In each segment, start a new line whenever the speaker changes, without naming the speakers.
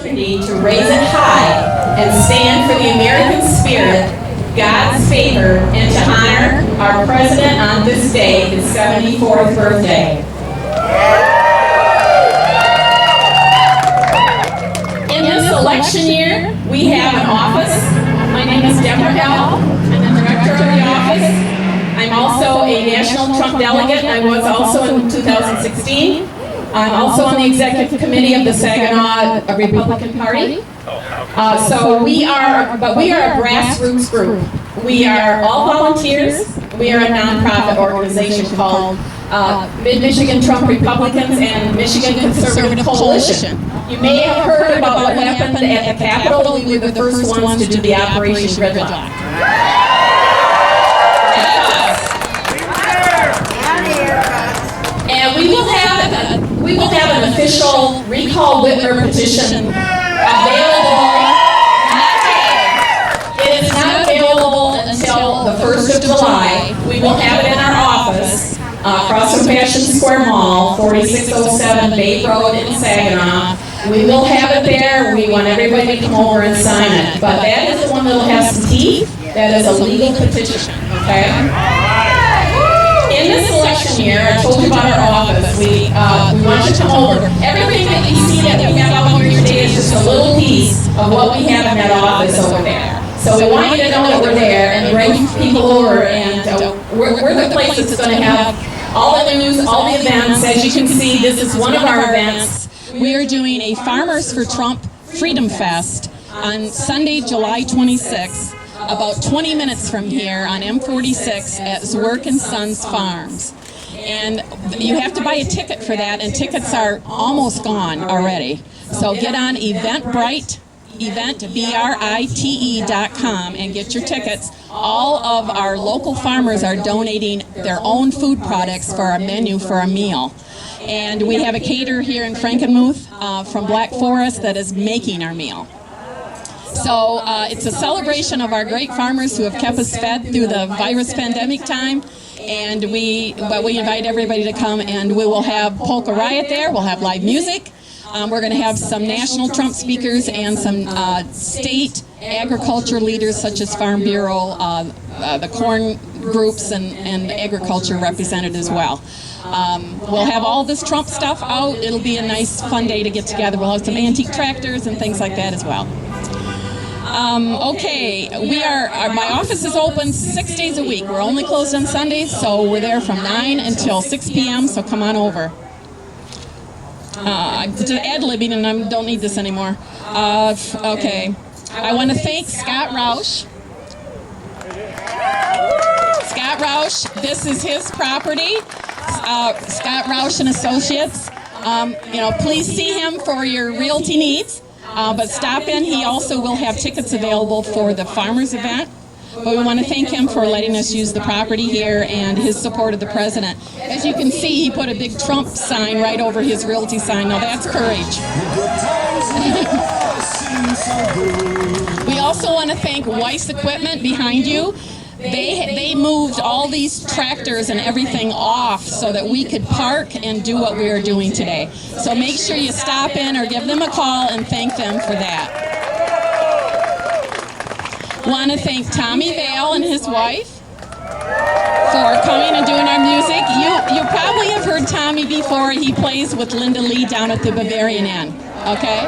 opportunity to raise it high and stand for the American spirit, God's favor, and to honor our president on this day, his 74th birthday. In this election year, we have an office. My name is Debra Ell. I'm the director of the office. I'm also a national Trump delegate. I was also in 2016. I'm also on the executive committee of the Saginaw Republican Party. So we are a grassroots group. We are all volunteers. We are a nonprofit organization called Mid-Michigan Trump Republicans and Michigan Conservative Coalition. You may have heard about what happened at the Capitol. We were the first ones to do the Operation Gridlock. And we will have an official recall Whitmer petition available. It is not available until the 1st of July. We will have it in our office across from Fashion Square Mall, 4607 Bay Road in Saginaw. We will have it there. We want everybody to come over and sign it. But that is the one that will have some teeth. That is a legal petition, okay? In this election year, I told you about our office. We want you to come over. Everything that you see that we have out here today is just a little piece of what we have in that office over there. So we want you to know that we're there and bring people over, and we're the place that's going to have all the news, all the events. As you can see, this is one of our events.
We are doing a Farmers for Trump Freedom Fest on Sunday, July 26th, about 20 minutes from here on M46 at Zwerk & Sons Farms. And you have to buy a ticket for that, and tickets are almost gone already. So get on eventbrite.com and get your tickets. All of our local farmers are donating their own food products for our menu for a meal. And we have a caterer here in Frankenmuth from Black Forest that is making our meal. So it's a celebration of our great farmers who have kept us fed through the virus pandemic time. And we invite everybody to come, and we will have Polka Riot there. We'll have live music. We're going to have some national Trump speakers and some state agriculture leaders such as Farm Bureau, the corn groups, and agriculture represented as well. We'll have all this Trump stuff out. It'll be a nice, fun day to get together. We'll have some antique tractors and things like that as well. Okay, my office is open 6 days a week. We're only closed on Sundays, so we're there from 9 until 6 p.m., so come on over. I'm ad-libbing and I don't need this anymore. Okay, I want to thank Scott Rausch. Scott Rausch, this is his property. Scott Rausch and Associates. Please see him for your realty needs. But stop in. He also will have tickets available for the farmers event. But we want to thank him for letting us use the property here and his support of the president. As you can see, he put a big Trump sign right over his realty sign. Now that's courage. We also want to thank Weiss Equipment behind you. They moved all these tractors and everything off so that we could park and do what we are doing today. So make sure you stop in or give them a call and thank them for that. Want to thank Tommy Vale and his wife for coming and doing our music. You probably have heard Tommy before. He plays with Linda Lee down at the Bavarian Inn. Okay?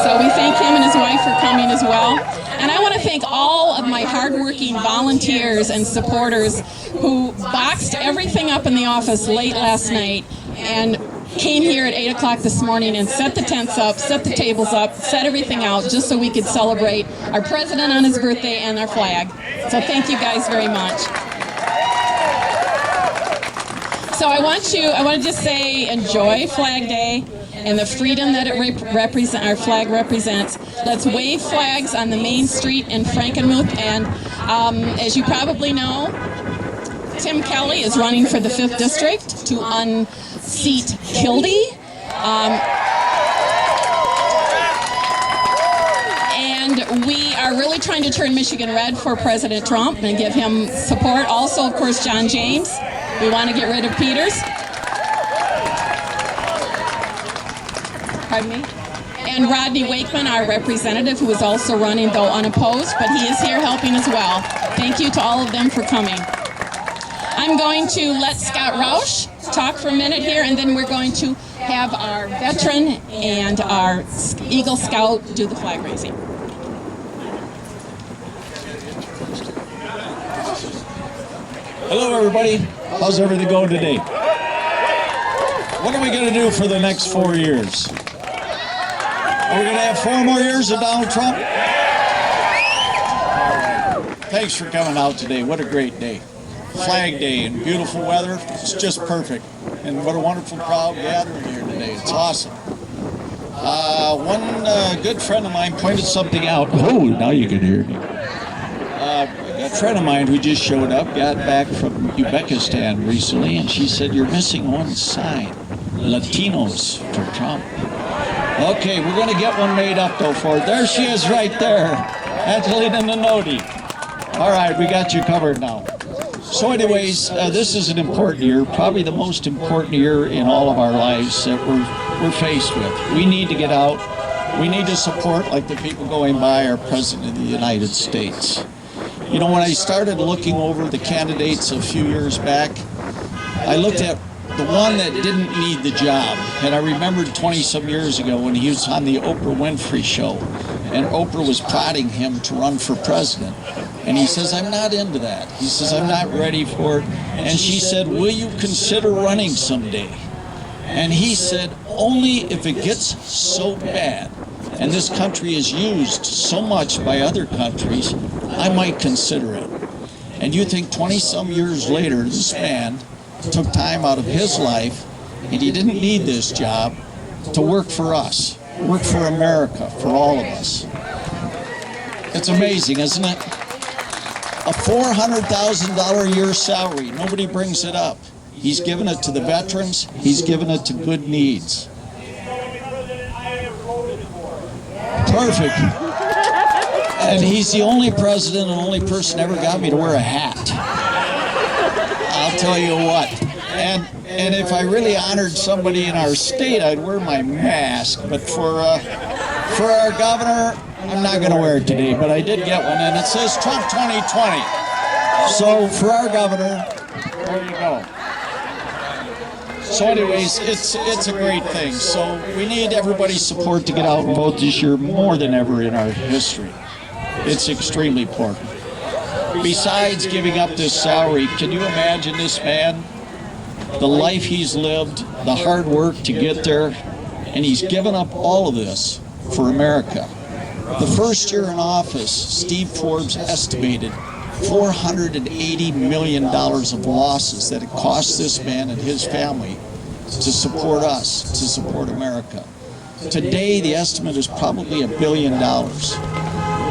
So we thank him and his wife for coming as well. And I want to thank all of my hardworking volunteers and supporters who boxed everything up in the office late last night and came here at 8 o'clock this morning and set the tents up, set the tables up, set everything out just so we could celebrate our president on his birthday and our flag. So thank you guys very much. So I want to just say enjoy Flag Day and the freedom that our flag represents. Let's wave flags on the main street in Frankenmuth. And as you probably know, Tim Kelly is running for the 5th District to unseat Kildee. And we are really trying to turn Michigan red for President Trump and give him support. Also, of course, John James. We want to get rid of Peters. Pardon me? And Rodney Wakeman, our representative, who is also running, though unopposed, but he is here helping as well. Thank you to all of them for coming. I'm going to let Scott Rausch talk for a minute here, and then we're going to have our veteran and our Eagle Scout do the flag raising.
Hello, everybody. How's everything going today? What are we going to do for the next 4 years? Are we going to have 4 more years of Donald Trump? Thanks for coming out today. What a great day. Flag Day and beautiful weather. It's just perfect. And what a wonderful crowd gathering here today. It's awesome. One good friend of mine pointed something out. Oh, now you can hear me. A friend of mine who just showed up got back from Uzbekistan recently, and she said, "You're missing one sign. Latinos for Trump." Okay, we're going to get one made up, though, for her. There she is right there. Angelina Nanoti. All right, we got you covered now. So anyways, this is an important year, probably the most important year in all of our lives that we're faced with. We need to get out. We need to support, like the people going by, our President of the United States. You know, when I started looking over the candidates a few years back, I looked at the one that didn't need the job. And I remembered 20-some years ago when he was on the Oprah Winfrey Show, and Oprah was prodding him to run for president. And he says, "I'm not into that." He says, "I'm not ready for it." And she said, "Will you consider running someday?" And he said, "Only if it gets so bad, and this country is used so much by other countries, I might consider it." And you think 20-some years later, this man took time out of his life, and he didn't need this job, to work for us, work for America, for all of us. It's amazing, isn't it? A $400,000 a year salary, nobody brings it up. He's given it to the veterans, he's given it to good needs. Perfect. And he's the only president and only person ever got me to wear a hat. I'll tell you what. And if I really honored somebody in our state, I'd wear my mask. But for our governor, I'm not going to wear it today, but I did get one, and it says Trump 2020. So for our governor, there you go. So anyways, it's a great thing. So we need everybody's support to get out and vote this year more than ever in our history. It's extremely important. Besides giving up this salary, can you imagine this man, the life he's lived, the hard work to get there, and he's given up all of this for America. The first year in office, Steve Forbes estimated $480 million of losses that it cost this man and his family to support us, to support America. Today, the estimate is probably $1 billion.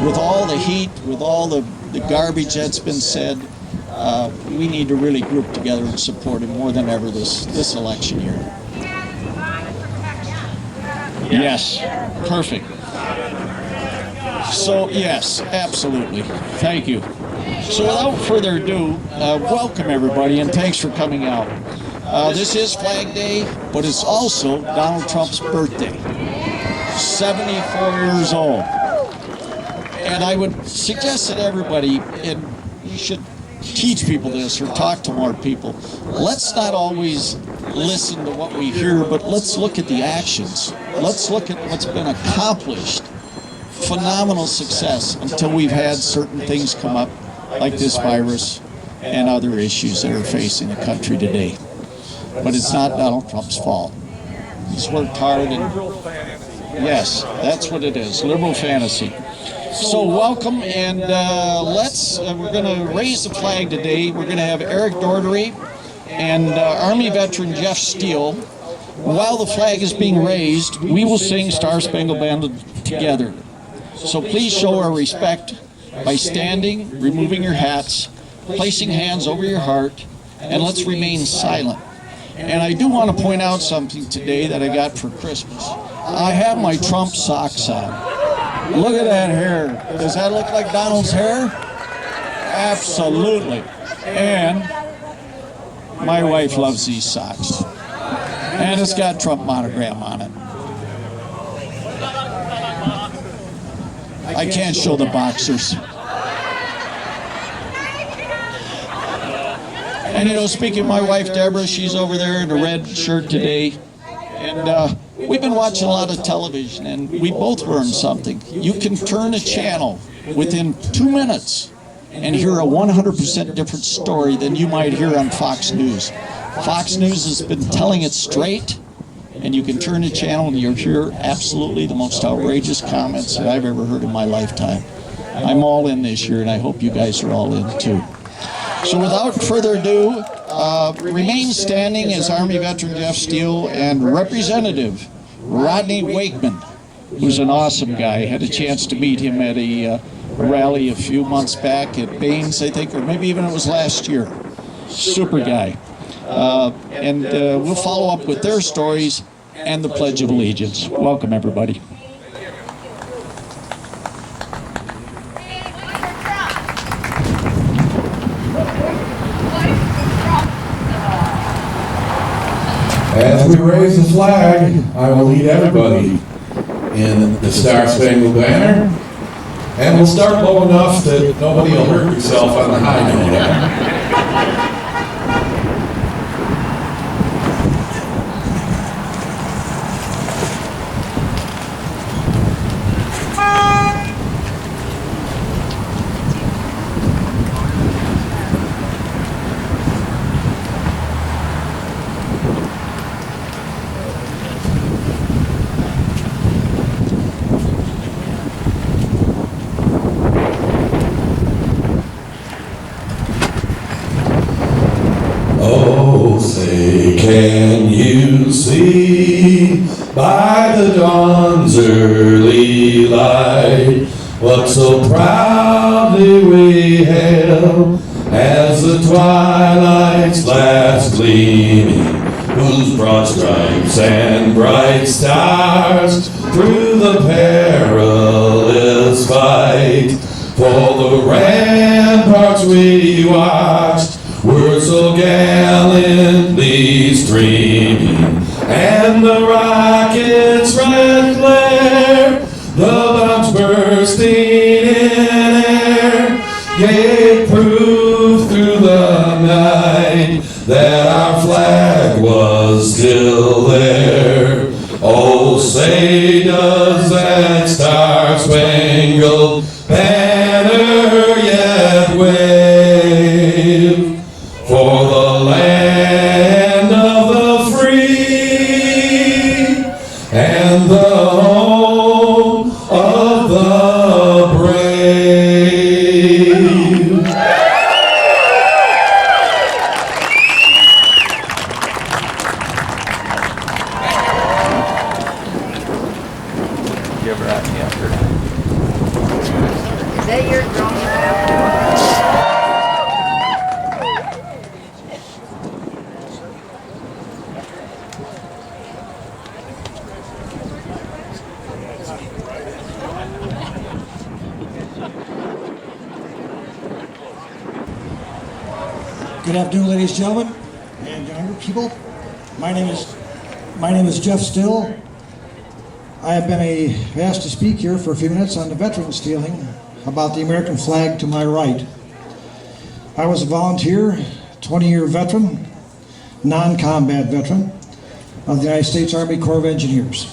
With all the heat, with all the garbage that's been said, we need to really group together and support him more than ever this election year. Yes, perfect. So, yes, absolutely. Thank you. So without further ado, welcome everybody, and thanks for coming out. This is Flag Day, but it's also Donald Trump's birthday. 74 years old. And I would suggest that everybody, and you should teach people this or talk to more people, let's not always listen to what we hear, but let's look at the actions. Let's look at what's been accomplished. Phenomenal success until we've had certain things come up, like this virus and other issues that are facing the country today. But it's not Donald Trump's fault. He's worked hard, and yes, that's what it is, liberal fantasy. So welcome, and we're going to raise the flag today. We're going to have Eric Dordery and Army veteran Jeff Steele. While the flag is being raised, we will sing Star Spangled Banner together. So please show our respect by standing, removing your hats, placing hands over your heart, and let's remain silent. And I do want to point out something today that I got for Christmas. I have my Trump socks on. Look at that hair. Does that look like Donald's hair? Absolutely. And my wife loves these socks. And it's got Trump monogram on it. I can't show the boxers. And you know, speaking of my wife, Debra, she's over there in a red shirt today. And we've been watching a lot of television, and we both learned something. You can turn a channel within 2 minutes and hear a 100% different story than you might hear on Fox News. Fox News has been telling it straight, and you can turn a channel and you'll hear absolutely the most outrageous comments that I've ever heard in my lifetime. I'm all in this year, and I hope you guys are all in too. So without further ado, remain standing as Army veteran Jeff Steele and Representative Rodney Wakeman, who's an awesome guy. I had a chance to meet him at a rally a few months back at Baines, I think, or maybe even it was last year. Super guy. And we'll follow up with their stories and the Pledge of Allegiance. Welcome, everybody.
As we raise the flag, I will lead everybody in the Star Spangled Banner, and we'll start low enough that nobody will hurt yourself on the high note. Say, can you see by the dawn's early light what so proudly we hailed as the twilight's last gleaming, whose broad stripes and bright stars through the perilous fight for the ramparts we watched were so gallantly streaming, and the rocket's red glare, the bombs bursting in air, gave proof through the night that our flag was still there. Oh, say does that star-spangled banner yet wave for the land of the free and the home of the brave.
Give Rodney up here.
Is that your drum?
Good afternoon, ladies and gentlemen, and younger people. My name is Jeff Still. I have been asked to speak here for a few minutes on the veterans feeling about the American flag to my right. I was a volunteer, 20-year veteran, non-combat veteran of the United States Army Corps of Engineers.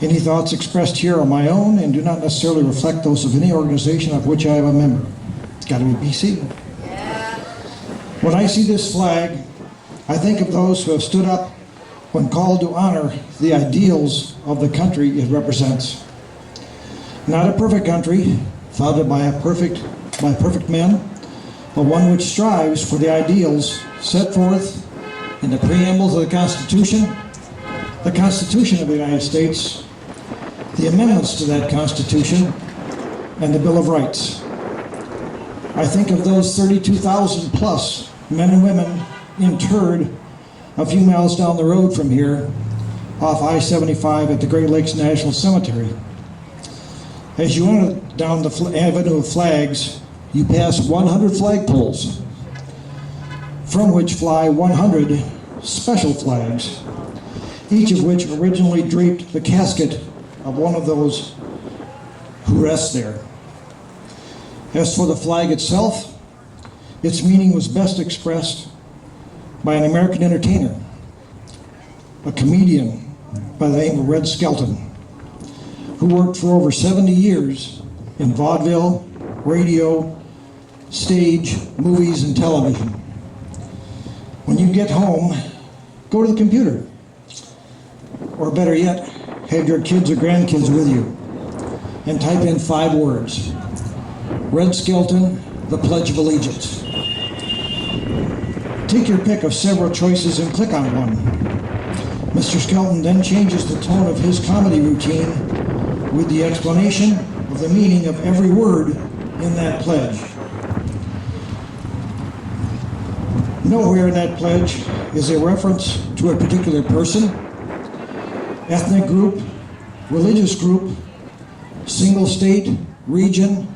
Any thoughts expressed here are my own and do not necessarily reflect those of any organization of which I am a member. It's got to be BC. When I see this flag, I think of those who have stood up when called to honor the ideals of the country it represents. Not a perfect country, founded by perfect men, but one which strives for the ideals set forth in the preambles of the Constitution of the United States, the amendments to that Constitution, and the Bill of Rights. I think of those 32,000 plus men and women interred a few miles down the road from here off I-75 at the Great Lakes National Cemetery. As you enter down the avenue of flags, you pass 100 flagpoles, from which fly 100 special flags, each of which originally draped the casket of one of those who rests there. As for the flag itself, its meaning was best expressed by an American entertainer, a comedian by the name of Red Skelton, who worked for over 70 years in vaudeville, radio, stage, movies, and television. When you get home, go to the computer. Or better yet, have your kids or grandkids with you and type in 5 words. Red Skelton, the Pledge of Allegiance. Take your pick of several choices and click on one. Mr. Skelton then changes the tone of his comedy routine with the explanation of the meaning of every word in that pledge. Nowhere in that pledge is a reference to a particular person, ethnic group, religious group, single state, region,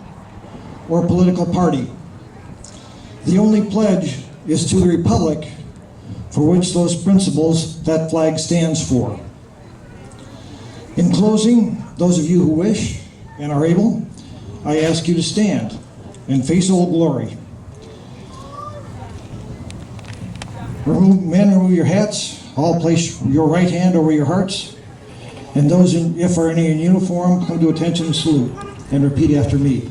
or political party. The only pledge is to the republic for which those principles that flag stands for. In closing, those of you who wish and are able, I ask you to stand and face Old Glory. Remove your hats. All place your right hand over your hearts. And those, if are any in uniform, come to attention and salute. And repeat after me.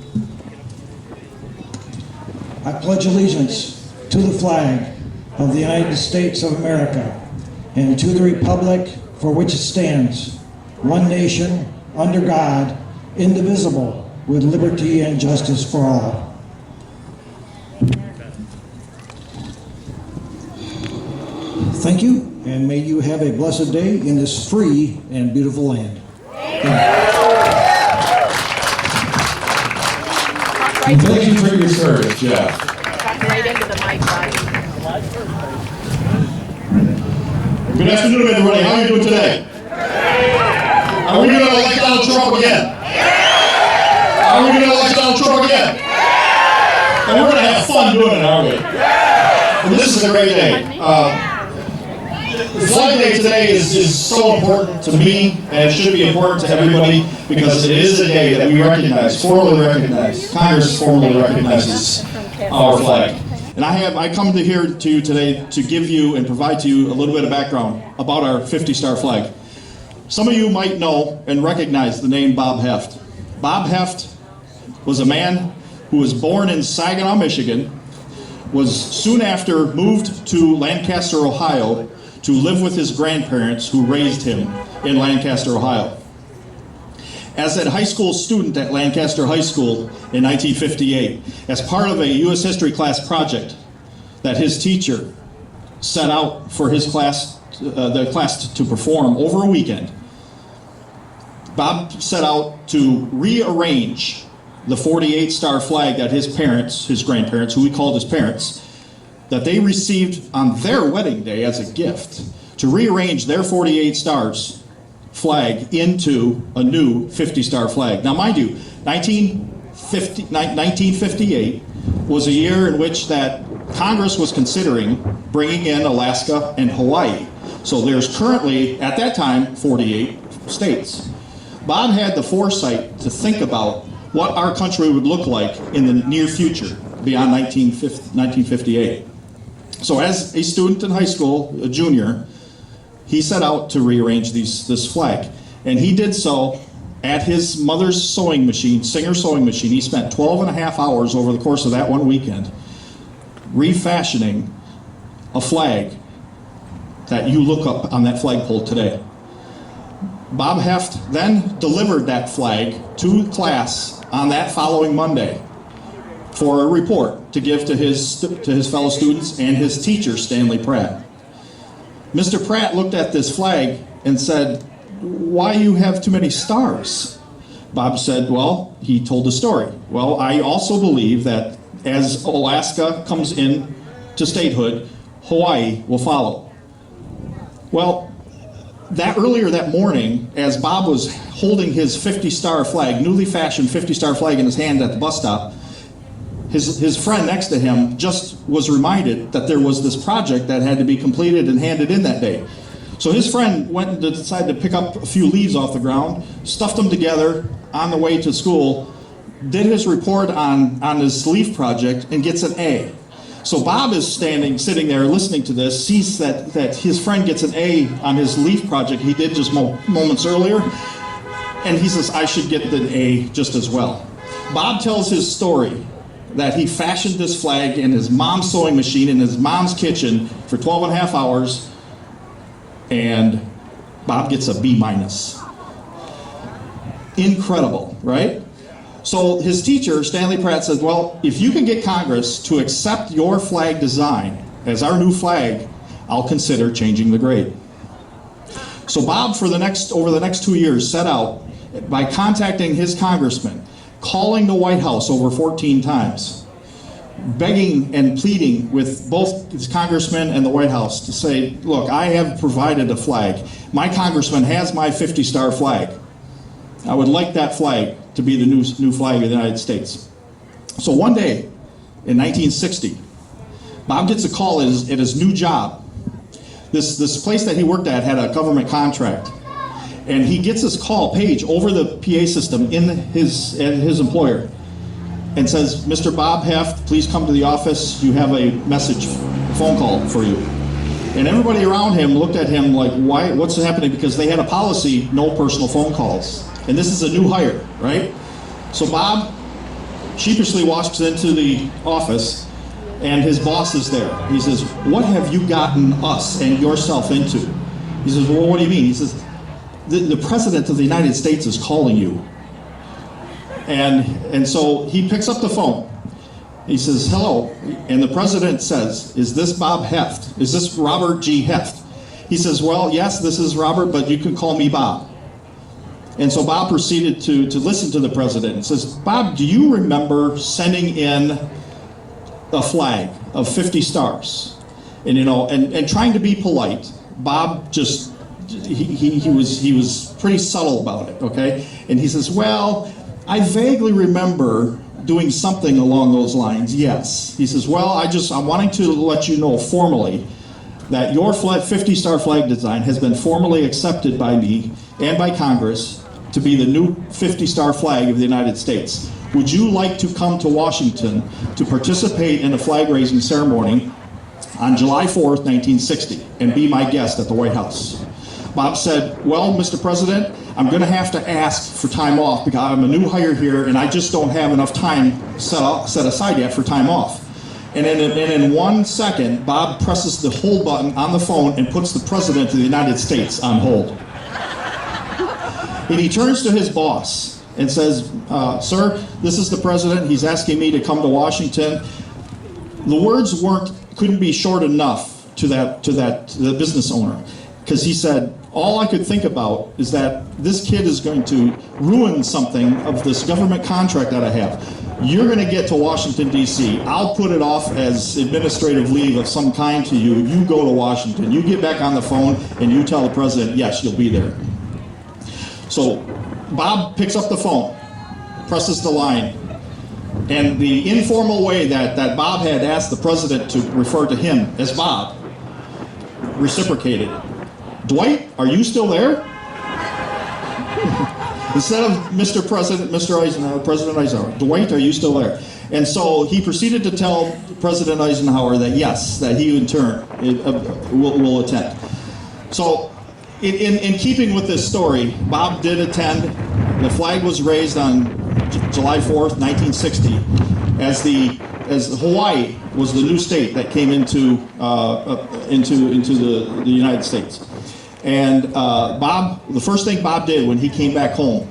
I pledge allegiance to the flag of the United States of America and to the republic for which it stands, one nation, under God, indivisible, with liberty and justice for all. Thank you, and may you have a blessed day in this free and beautiful land.
Thank you for your service, Jeff.
Talk right into the mic, buddy.
Good afternoon, everybody. How are you doing today? Are we going to elect Donald Trump again? Are we going to elect Donald Trump again? And we're going to have fun doing it, aren't we? And this is a great day. Flag Day today is so important to me, and it should be important to everybody, because it is a day that we recognize, Congress formally recognizes our flag. And I come to here to you today to give you and provide to you a little bit of background about our 50-star flag. Some of you might know and recognize the name Bob Heft. Bob Heft was a man who was born in Saginaw, Michigan, was soon after moved to Lancaster, Ohio, to live with his grandparents who raised him in Lancaster, Ohio. As a high school student at Lancaster High School in 1958, as part of a U.S. history class project that his teacher set out for his class, the class to perform over a weekend, Bob set out to rearrange the 48-star flag that his parents, his grandparents, who he called his parents, that they received on their wedding day as a gift, to rearrange their 48 stars flag into a new 50-star flag. Now, mind you, 1958 was a year in which that Congress was considering bringing in Alaska and Hawaii. So there's currently, at that time, 48 states. Bob had the foresight to think about what our country would look like in the near future, beyond 1958. So as a student in high school, a junior, he set out to rearrange this flag. And he did so at his mother's sewing machine, Singer sewing machine. He spent 12 and a half hours over the course of that one weekend refashioning a flag that you look up on that flagpole today. Bob Heft then delivered that flag to class on that following Monday for a report to give to his fellow students and his teacher, Stanley Pratt. Mr. Pratt looked at this flag and said, "Why you have too many stars?" Bob said, well, he told the story. Well, I also believe that as Alaska comes in to statehood, Hawaii will follow. Well, earlier that morning, as Bob was holding his 50-star flag, newly fashioned 50-star flag in his hand at the bus stop, his friend next to him just was reminded that there was this project that had to be completed and handed in that day. So his friend went and decided to pick up a few leaves off the ground, stuffed them together on the way to school, did his report on his leaf project and gets an A. So Bob is sitting there listening to this, sees that his friend gets an A on his leaf project he did just moments earlier, and he says, I should get the A just as well. Bob tells his story that he fashioned this flag in his mom's sewing machine in his mom's kitchen for 12 and a half hours, and Bob gets a B-. Incredible, right? So his teacher, Stanley Pratt, said, well, if you can get Congress to accept your flag design as our new flag, I'll consider changing the grade. So Bob, over the next 2 years, set out by contacting his congressman, calling the White House over 14 times, begging and pleading with both his congressman and the White House to say, look, I have provided a flag. My congressman has my 50-star flag. I would like that flag to be the new flag of the United States. So one day, in 1960, Bob gets a call at his new job. This place that he worked at had a government contract. And he gets this call, page, over the PA system in his employer, and says, Mr. Bob Heft, please come to the office. You have a phone call for you. And everybody around him looked at him like, why? What's happening? Because they had a policy, no personal phone calls. And this is a new hire, right? So Bob sheepishly walks into the office, and his boss is there. He says, what have you gotten us and yourself into? He says, well, what do you mean? He says, the President of the United States is calling you. And so he picks up the phone. He says, hello. And the President says, is this Bob Heft? Is this Robert G. Heft? He says, well, yes, this is Robert, but you can call me Bob. And so Bob proceeded to listen to the President and says, Bob, do you remember sending in a flag of 50 stars? And, and trying to be polite, Bob just, he was pretty subtle about it, okay? And he says, well, I vaguely remember doing something along those lines, yes. He says, well, I'm wanting to let you know formally that your 50-star flag design has been formally accepted by me and by Congress to be the new 50-star flag of the United States. Would you like to come to Washington to participate in a flag-raising ceremony on July 4th, 1960, and be my guest at the White House? Bob said, well, Mr. President, I'm going to have to ask for time off because I'm a new hire here and I just don't have enough time set aside yet for time off. And in 1 second, Bob presses the hold button on the phone and puts the President of the United States on hold. And he turns to his boss and says, sir, this is the President. He's asking me to come to Washington. The words couldn't be short enough to the business owner, because he said, all I could think about is that this kid is going to ruin something of this government contract that I have. You're going to get to Washington, D.C. I'll put it off as administrative leave of some kind to you. You go to Washington. You get back on the phone and you tell the President, yes, you'll be there. So Bob picks up the phone, presses the line, and the informal way that Bob had asked the President to refer to him as Bob reciprocated. Dwight, are you still there? Instead of Mr. President, Mr. Eisenhower, President Eisenhower, Dwight, are you still there? And so he proceeded to tell President Eisenhower that yes, that he in turn will attend. So in keeping with this story, Bob did attend. The flag was raised on July 4th, 1960, as Hawaii was the new state that came into the United States. And Bob, the first thing Bob did when he came back home,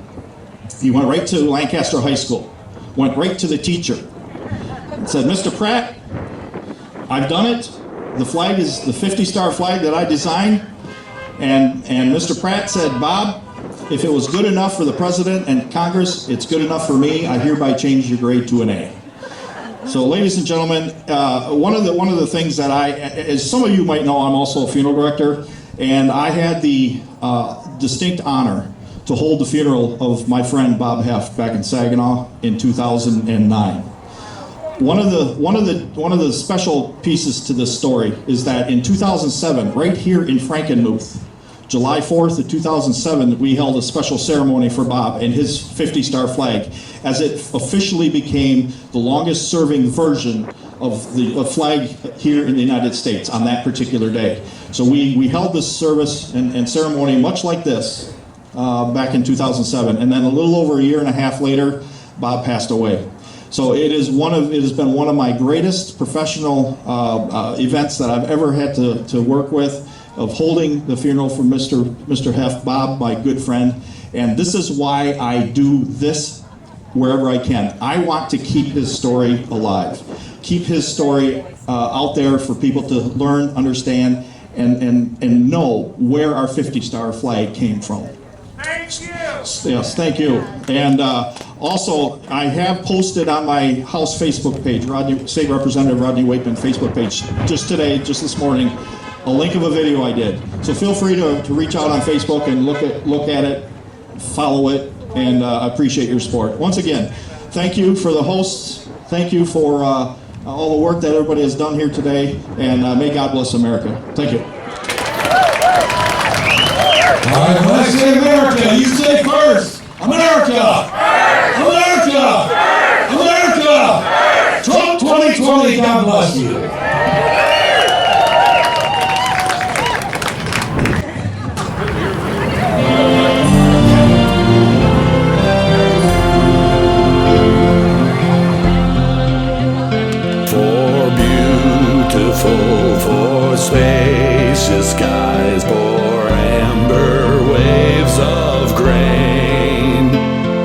he went right to Lancaster High School, went right to the teacher, and said, Mr. Pratt, I've done it. The flag is the 50-star flag that I designed. And Mr. Pratt said, Bob, if it was good enough for the President and Congress, it's good enough for me. I hereby change your grade to an A. So, ladies and gentlemen, one of the things that as some of you might know, I'm also a funeral director, and I had the distinct honor to hold the funeral of my friend Bob Heft back in Saginaw in 2009. One of the special pieces to this story is that in 2007, right here in Frankenmuth, July 4th of 2007, we held a special ceremony for Bob and his 50-star flag, as it officially became the longest serving version of the flag here in the United States on that particular day. So we held this service and ceremony much like this back in 2007, and then a little over a year and a half later, Bob passed away. So it has been one of my greatest professional events that I've ever had to work with, of holding the funeral for Mr. Heft, Bob, my good friend. And this is why I do this wherever I can. I want to keep his story alive, keep his story out there for people to learn, understand, and know where our 50-star flag came from.
Thank you.
Yes, thank you. And also, I have posted on my House Facebook page, State Representative Rodney Wakeman Facebook page, just today, just this morning, a link of a video I did. So feel free to reach out on Facebook and look at it, follow it, and I appreciate your support. Once again, thank you for the hosts. Thank you for all the work that everybody has done here today, and may God bless America. Thank you.
All right, when I say America, you say first. America! America! America! Trump 2020, God bless you.
For beautiful, for spacious skies, for amber waves of grain,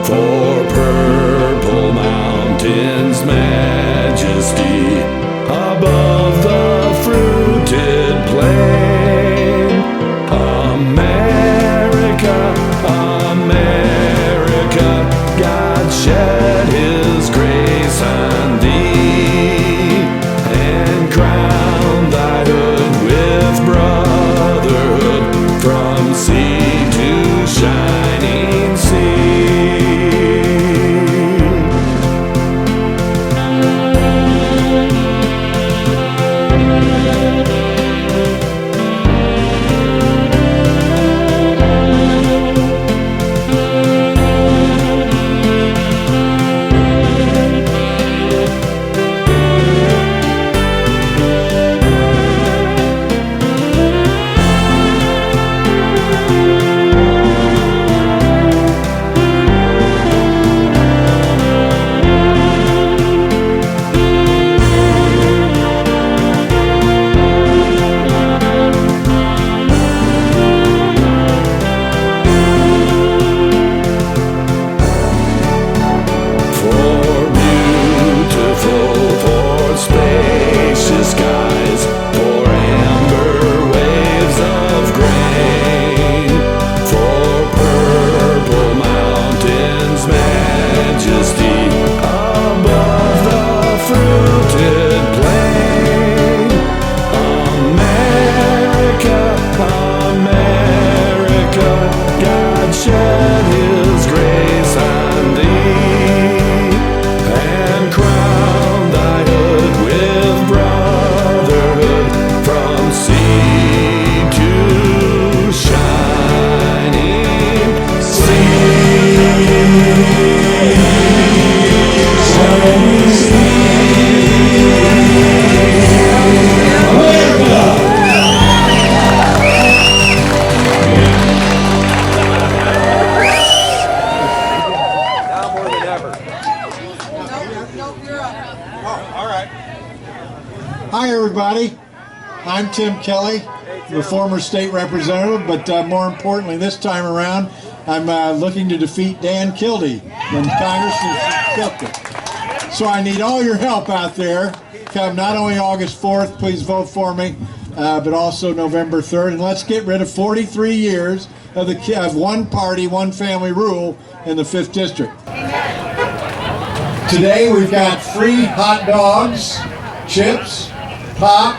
for purple mountains, majesty above the fruited plain. America, America, God shed His grace on thee, and crown thy hood with brotherhood from sea to shining sea.
Hi, everybody. I'm Tim Kelly, the former state representative, but more importantly, this time around, I'm looking to defeat Dan Kildee in Congress in Philly. So I need all your help out there. Come not only August 4th, please vote for me, but also November 3rd, and let's get rid of 43 years of one party, one family rule in the 5th District. Today we've got free hot dogs, chips, pop,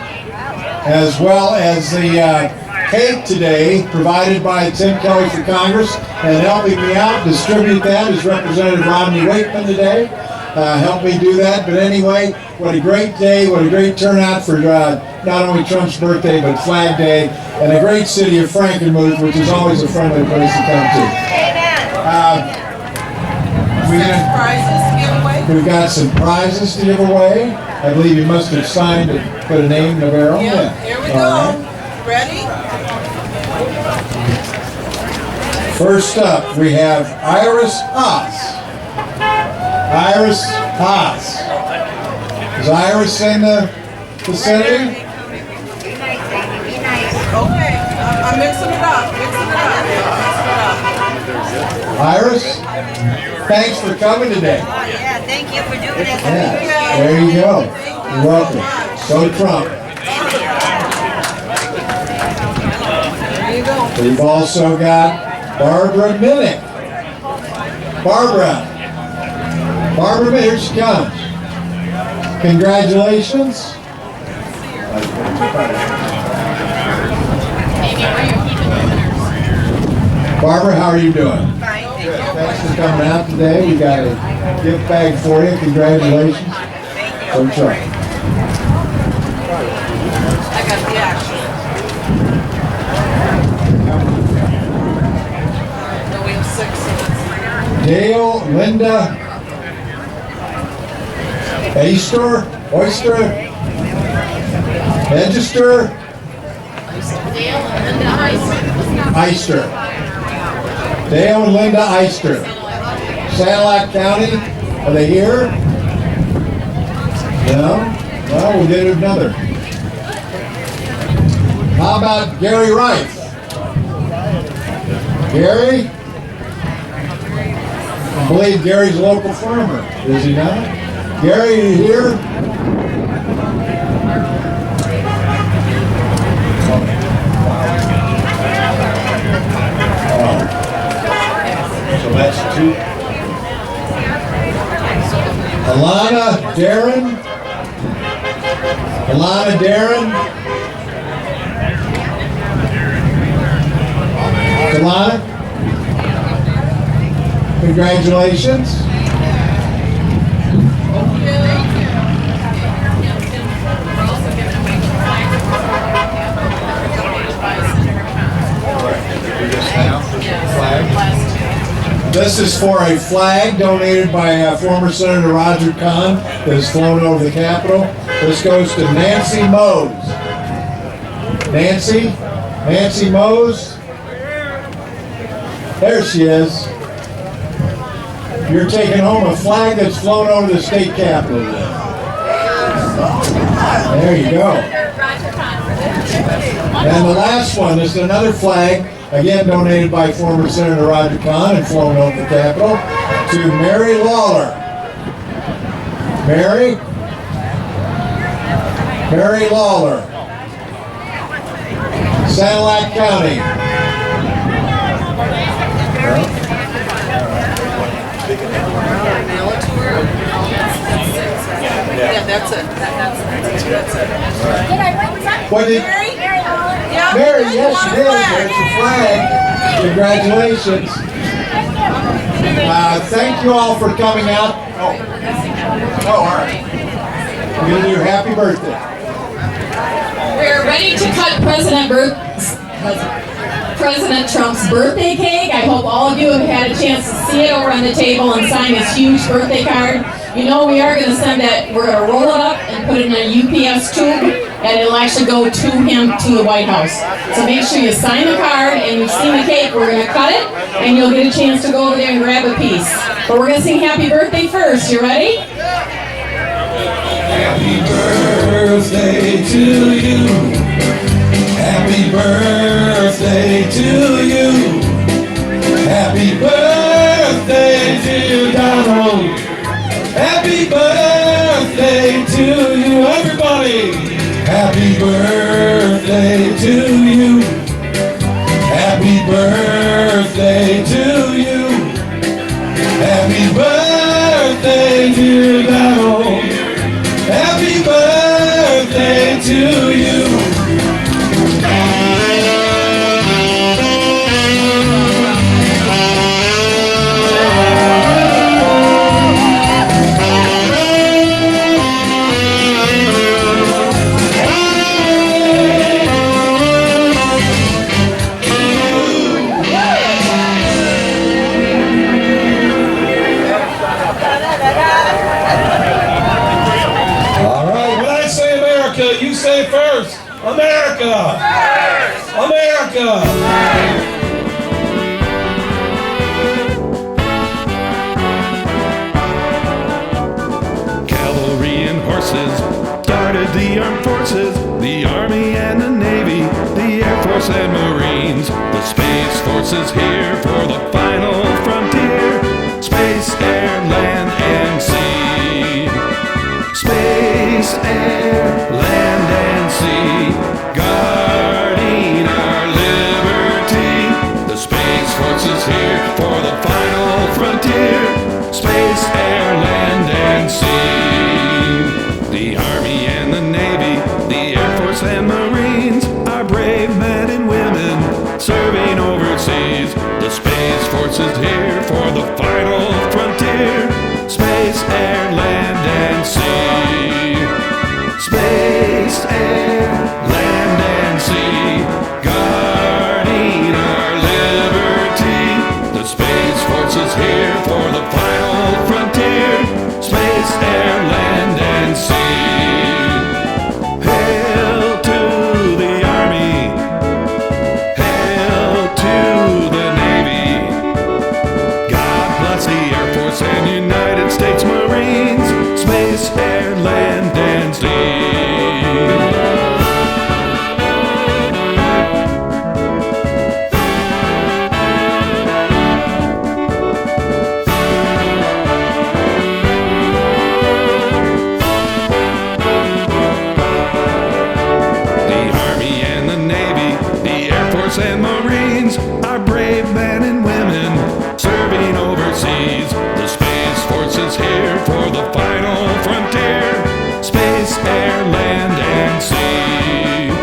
as well as the cake today provided by Tim Kelly for Congress, and helping me out distribute that is Representative Rodney Wakeman today. helped me do that. But anyway, what a great day, what a great turnout for not only Trump's birthday, but Flag Day, and a great city of Frankenmuth, which is always a friendly place to come to. We've got some prizes to give away. I believe you must have signed and put a name in the barrel.
Yeah, here we go. Ready?
First up, we have Iris Haas. Iris Haas. Is Iris in the vicinity?
Okay, I'm mixing it up.
Iris, thanks for coming today.
Yeah, thank you for doing this.
Yeah, there you go. You're welcome. Go Trump.
There you go.
We've also got Barbara Minnick. Barbara Minnick, here she comes. Congratulations. Barbara, how are you doing?
Fine, thank you.
Thanks for coming out today. We got a gift bag for you. Congratulations.
Thank you.
From Trump.
I got the action. No, we have 6.
Dale Linda Oyster, Register, Eister. Dale and Linda Eister. Sanilac County, are they here? No? Well, we'll get another. How about Gary Rice? Gary? I believe Gary's a local farmer, is he not? Gary, are you here? Oh. So that's 2. Alana Darren. Alana? Congratulations. This is for a flag donated by former Senator Roger Kahn that has flown over the Capitol. This goes to Nancy Mose. Nancy Mose. There she is. You're taking home a flag that's flown over the state capitol today. There you go. And the last one is another flag, again donated by former Senator Roger Kahn and flown over the Capitol, to Mary Lawler. Mary Lawler, Sanilac County.
Yeah, that's it. That's it.
What did
Mary?
Mary, yes, she did. There's a flag. Congratulations. Thank you all for coming out. Oh, all right. We're going to do happy birthday.
We're ready to cut President Trump's birthday cake. I hope all of you have had a chance to see it over on the table and sign his huge birthday card. You know we are going to send that, we're going to roll it up and put it in a UPS tube, and it'll actually go to him to the White House. So make sure you sign the card and you've seen the cake. We're going to cut it, and you'll get a chance to go over there and grab a piece. But we're going to sing happy birthday first. You ready?
Happy birthday to you. Happy birthday to you. Happy birthday to you, Donald. Happy birthday to you, everybody. Happy birthday to you. Happy birthday to you. Happy birthday, dear Donald. Happy birthday to you. America! America!
Cavalry and horses started the armed forces, the Army and the Navy, the Air Force and Marines. The Space Force is here for the final frontier. Space, air, land, and sea. Space, air, land, and sea. Guarding our liberty. The Space Force is here for the final frontier. Space, air, land, and sea. The Army and the Navy, the Air Force and Marines are brave men and women serving overseas. The Space Force is here for the final frontier. Space, air, land, and sea. Space, air, land, and sea. Guarding our liberty. The Space Force is here for the final frontier. Space, air, land, and sea. Hail to the Army. Hail to the Navy. God bless the Air Force and United States Marines. Space, air, land, and sea. And Marines are brave men and women serving overseas. The Space Force is here for the final frontier. Space, air, land, and sea.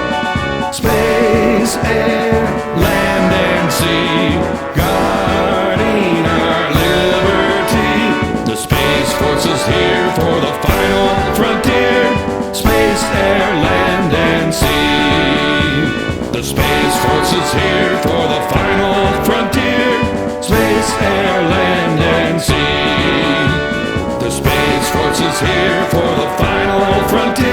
Space, air, land, and sea. Guarding our liberty. The Space Force is here for the final frontier. Space, air, land, and sea. The Space Force is here for the final frontier. Space, air, land, and sea. The Space Force is here for the final frontier.